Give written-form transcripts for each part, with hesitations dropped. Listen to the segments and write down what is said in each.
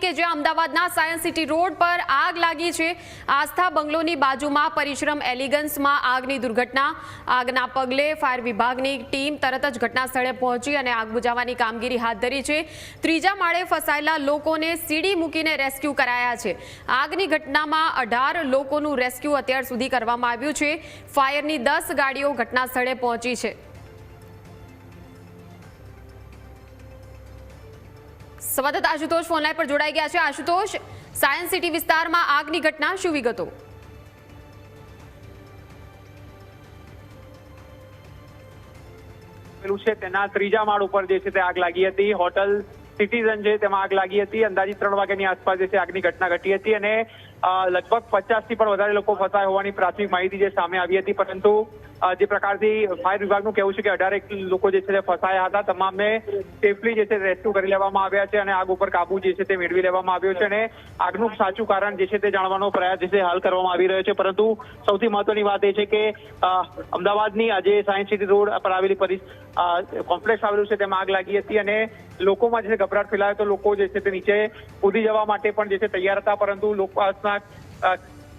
કે જ્યાં અમદાવાદના સાયન્સ સિટી રોડ પર આગ લાગી છે। આસ્થા બંગલોની બાજુમાં પરિશ્રમ એલિગન્સમાં આગની દુર્ઘટના। આગના પગલે ફાયર વિભાગની ટીમ તરત જ ઘટના સ્થળે પહોંચી અને આગ બુઝાવવાની કામગીરી હાથ ધરી છે। ત્રીજા માળે ફસાયેલા લોકોને સીડી મૂકીને રેસ્ક્યુ કરાયા છે। આગની ઘટનામાં 18 લોકોનું રેસ્ક્યુ અત્યાર સુધી કરવામાં આવ્યું છે। ફાયરની 10 ગાડીઓ ઘટના સ્થળે પહોંચી છે। સંવાદદાતા આશુતોષ ફોનલાઈન પર જોડાઈ ગયા છે। આશુતોષ, સાયન્સ સિટી વિસ્તારમાં આગની ઘટના, શું વિગતો? તેના ત્રીજા માળ ઉપર જે છે તે આગ લાગી હતી। હોટલ સિટીઝન છે તેમાં આગ લાગી હતી। અંદાજિત 3 વાગ્યાની આસપાસ જે છે આગની ઘટના ઘટી હતી અને લગભગ 50 થી પણ વધારે લોકો ફસાયા હોવાની પ્રાથમિક માહિતી જે સામે આવી હતી। પરંતુ જે પ્રકારથી ફાયર વિભાગનું કહેવું છે કે 18 લોકો જે છે તે ફસાયા હતા। તમામને સેફલી જે છે રેસ્ક્યુ કરી લેવામાં આવ્યા છે અને આગ ઉપર કાબુ જે છે તે મેળવી લેવામાં આવ્યો છે અને આગનું સાચું કારણ જે છે તે જાણવાનો પ્રયાસ જે છે હાલ કરવામાં આવી રહ્યો છે। પરંતુ સૌથી મહત્વની વાત એ છે કે અમદાવાદની આજે સાયન્સ સિટી રોડ પર આવેલી કોમ્પ્લેક્સ આવેલું છે તેમાં આગ લાગી હતી અને લોકોમાં જે ગભરાટ ફેલાયો તો લોકો જે છે તે નીચે કૂદી જવા માટે પણ જે છે તૈયાર હતા। પરંતુ લોકો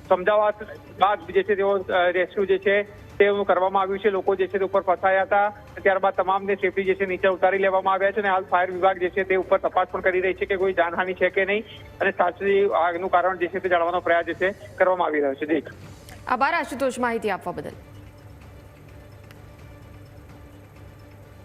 સમજાવવા બાદ જે છે તેઓ રેસ્ક્યુ જે છે તેવું કરવામાં આવ્યું છે। લોકો જે છે તે ઉપર ફસાયા હતા, ત્યારબાદ તમામને સેફટી જે છે નીચે ઉતારી લેવામાં આવ્યા છે અને હાલ ફાયર વિભાગ જે છે તે ઉપર તપાસ પણ કરી રહી છે કે કોઈ જાનહાનિ છે કે નહીં અને સાચી આગનું કારણ જે છે તે જાણવાનો પ્રયાસ જે છે કરવામાં આવી રહ્યો છે। આભાર આશુતોષ માહિતી આપવા બદલ।